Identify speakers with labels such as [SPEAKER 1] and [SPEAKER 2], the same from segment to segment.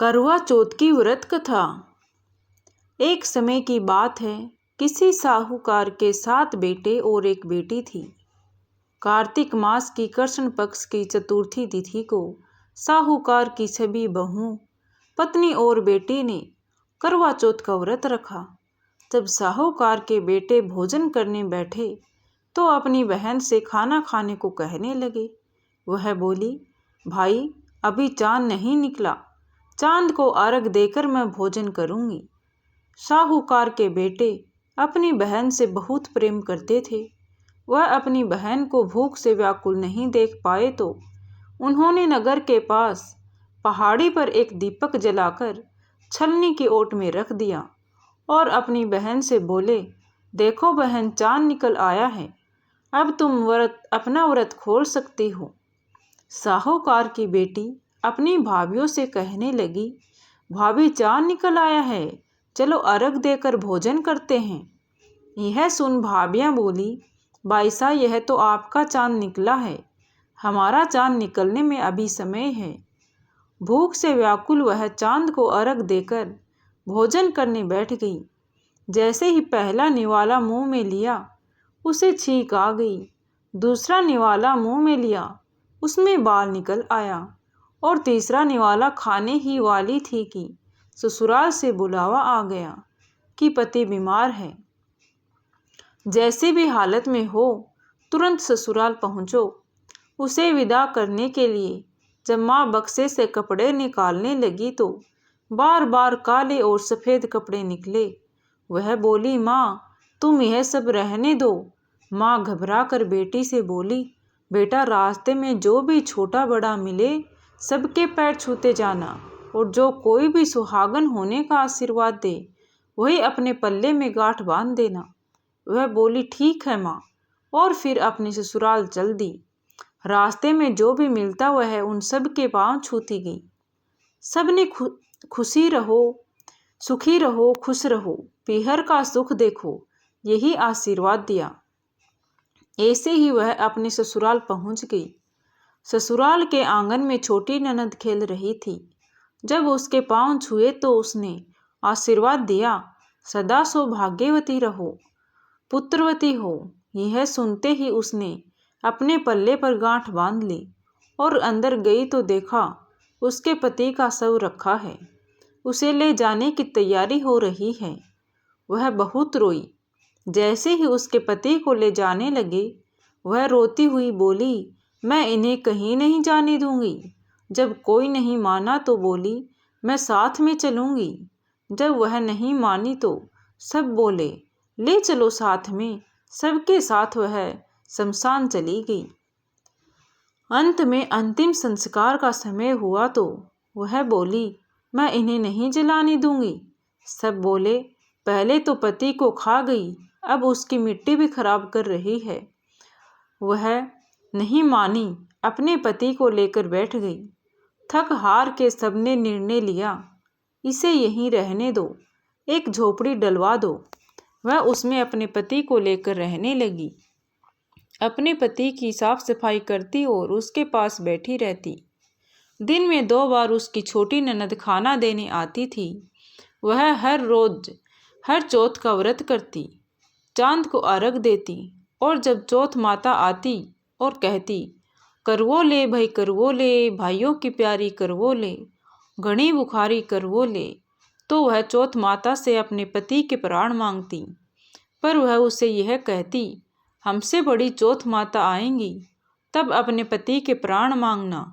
[SPEAKER 1] करवा चौथ की व्रत कथा। एक समय की बात है, किसी साहूकार के 7 बेटे और एक बेटी थी। कार्तिक मास की कृष्ण पक्ष की चतुर्थी तिथि को साहूकार की सभी बहुओं, पत्नी और बेटी ने करवा चौथ का व्रत रखा। जब साहूकार के बेटे भोजन करने बैठे तो अपनी बहन से खाना खाने को कहने लगे। वह बोली, भाई अभी चांद नहीं निकला, चांद को अर्घ देकर मैं भोजन करूंगी। साहूकार के बेटे अपनी बहन से बहुत प्रेम करते थे। वह अपनी बहन को भूख से व्याकुल नहीं देख पाए तो उन्होंने नगर के पास पहाड़ी पर एक दीपक जलाकर छलनी की ओट में रख दिया और अपनी बहन से बोले, देखो बहन, चांद निकल आया है, अब तुम अपना व्रत खोल सकती हो। साहूकार की बेटी अपनी भाभियों से कहने लगी, भाभी चांद निकल आया है, चलो अर्घ देकर भोजन करते हैं। यह सुन भाभियां बोली, भाई साहब यह तो आपका चांद निकला है, हमारा चांद निकलने में अभी समय है। भूख से व्याकुल वह चांद को अर्घ देकर भोजन करने बैठ गई। जैसे ही पहला निवाला मुंह में लिया उसे छींक आ गई। दूसरा निवाला मुंह में लिया, उसमें बाल निकल आया और तीसरा निवाला खाने ही वाली थी कि ससुराल से बुलावा आ गया कि पति बीमार है। जैसे भी हालत में हो तुरंत ससुराल पहुंचो। उसे विदा करने के लिए जब माँ बक्से से कपड़े निकालने लगी तो बार बार काले और सफ़ेद कपड़े निकले। वह बोली, माँ तुम यह सब रहने दो। माँ घबरा कर बेटी से बोली, बेटा रास्ते में जो भी छोटा बड़ा मिले सबके पैर छूते जाना और जो कोई भी सुहागन होने का आशीर्वाद दे वही अपने पल्ले में गांठ बांध देना। वह बोली, ठीक है माँ, और फिर अपने ससुराल चल दी। रास्ते में जो भी मिलता वह उन सब के पांव छूती गई। सबने खुशी रहो, सुखी रहो, खुश रहो, पीहर का सुख देखो, यही आशीर्वाद दिया। ऐसे ही वह अपने ससुराल पहुंच गई। ससुराल के आंगन में छोटी ननद खेल रही थी। जब उसके पांव छुए तो उसने आशीर्वाद दिया, सदा सौभाग्यवती रहो, पुत्रवती हो। यह सुनते ही उसने अपने पल्ले पर गांठ बांध ली और अंदर गई तो देखा उसके पति का शव रखा है। उसे ले जाने की तैयारी हो रही है। वह बहुत रोई। जैसे ही उसके पति को ले जाने लगे वह रोती हुई बोली, मैं इन्हें कहीं नहीं जाने दूंगी। जब कोई नहीं माना तो बोली, मैं साथ में चलूंगी। जब वह नहीं मानी तो सब बोले, ले चलो साथ में। सबके साथ वह शमशान चली गई। अंत में अंतिम संस्कार का समय हुआ तो वह बोली, मैं इन्हें नहीं जलाने दूंगी। सब बोले, पहले तो पति को खा गई, अब उसकी मिट्टी भी खराब कर रही है। वह नहीं मानी, अपने पति को लेकर बैठ गई। थक हार के सबने निर्णय लिया, इसे यहीं रहने दो, एक झोपड़ी डलवा दो। वह उसमें अपने पति को लेकर रहने लगी। अपने पति की साफ सफाई करती और उसके पास बैठी रहती। दिन में 2 बार उसकी छोटी ननद खाना देने आती थी। वह हर रोज हर चौथ का व्रत करती, चांद को अर्घ देती और जब चौथ माता आती और कहती, करवो ले भाई करवो ले, भाइयों की प्यारी करवो ले, घनी बुखारी करवो ले, तो वह चौथ माता से अपने पति के प्राण मांगती। पर वह उसे यह कहती, हमसे बड़ी चौथ माता आएंगी, तब अपने पति के प्राण मांगना।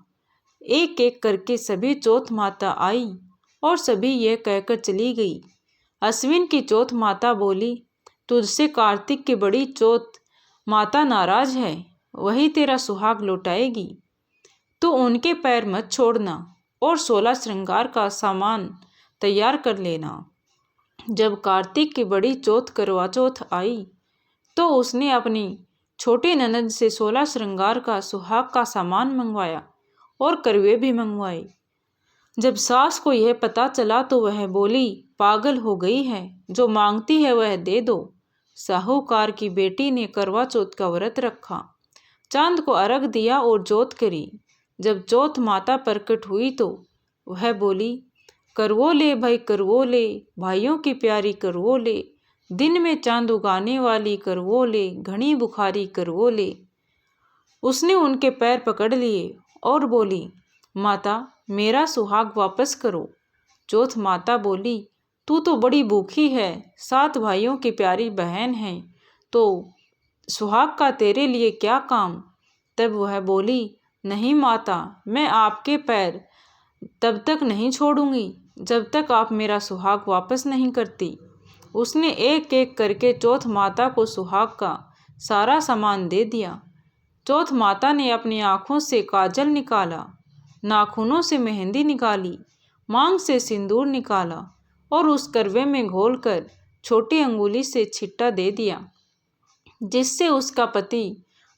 [SPEAKER 1] एक एक करके सभी चौथ माता आई और सभी यह कहकर चली गई। अश्विन की चौथ माता बोली, तुझसे कार्तिक की बड़ी चौथ माता नाराज है, वही तेरा सुहाग लौटाएगी। तो उनके पैर मत छोड़ना और 16 श्रृंगार का सामान तैयार कर लेना। जब कार्तिक की बड़ी चौथ करवा चौथ आई तो उसने अपनी छोटी ननद से 16 श्रृंगार का सुहाग का सामान मंगवाया और करवे भी मंगवाए। जब सास को यह पता चला तो वह बोली, पागल हो गई है, जो मांगती है वह दे दो। साहूकार की बेटी ने करवा चौथ का व्रत रखा, चांद को अर्घ दिया और जोत करी। जब चौथ माता प्रकट हुई तो वह बोली, करवो ले भाई करवो ले, भाइयों की प्यारी करवो ले, दिन में चांद उगाने वाली करवो ले, घनी बुखारी करवो ले। उसने उनके पैर पकड़ लिए और बोली, माता मेरा सुहाग वापस करो। चौथ माता बोली, तू तो बड़ी भूखी है, 7 भाइयों की प्यारी बहन है, तो सुहाग का तेरे लिए क्या काम। तब वह बोली, नहीं माता, मैं आपके पैर तब तक नहीं छोड़ूंगी जब तक आप मेरा सुहाग वापस नहीं करती। उसने एक एक करके चौथ माता को सुहाग का सारा सामान दे दिया। चौथ माता ने अपनी आँखों से काजल निकाला, नाखूनों से मेहंदी निकाली, मांग से सिंदूर निकाला और उस करवे में घोलकर छोटी अंगुली से छिट्टा दे दिया, जिससे उसका पति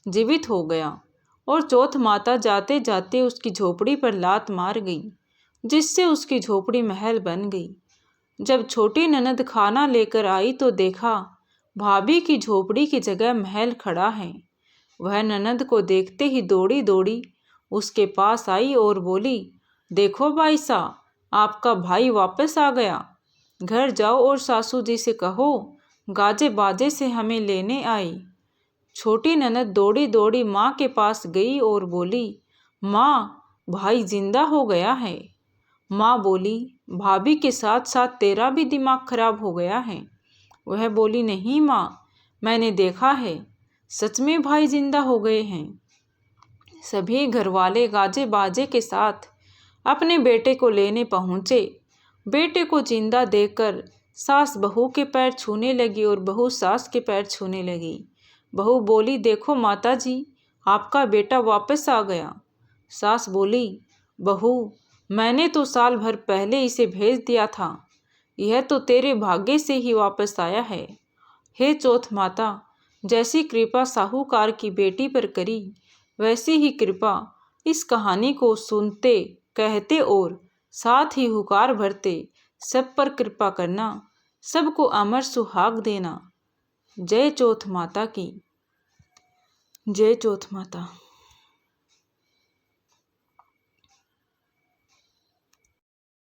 [SPEAKER 1] जीवित हो गया। और चौथ माता जाते जाते उसकी झोपड़ी पर लात मार गई, जिससे उसकी झोपड़ी महल बन गई। जब छोटी ननद खाना लेकर आई तो देखा भाभी की झोपड़ी की जगह महल खड़ा है। वह ननद को देखते ही दौड़ी दौड़ी उसके पास आई और बोली, देखो भाई साहब, आपका भाई वापस आ गया। घर जाओ और सासू जी से कहो गाजे बाजे से हमें लेने आई। छोटी ननद दौड़ी दौड़ी माँ के पास गई और बोली, माँ भाई जिंदा हो गया है। माँ बोली, भाभी के साथ साथ तेरा भी दिमाग खराब हो गया है। वह बोली, नहीं माँ, मैंने देखा है, सच में भाई जिंदा हो गए हैं। सभी घरवाले गाजे बाजे के साथ अपने बेटे को लेने पहुँचे। बेटे को जिंदा देखकर सास बहू के पैर छूने लगी और बहू सास के पैर छूने लगी। बहू बोली, देखो माता जी, आपका बेटा वापस आ गया। सास बोली, बहू मैंने तो साल भर पहले इसे भेज दिया था, यह तो तेरे भाग्य से ही वापस आया है। हे चौथ माता, जैसी कृपा साहूकार की बेटी पर करी, वैसी ही कृपा इस कहानी को सुनते, कहते और साथ ही हुकार भरते सब पर कृपा करना, सबको अमर सुहाग देना। जय चौथ माता की। जय चौथ माता।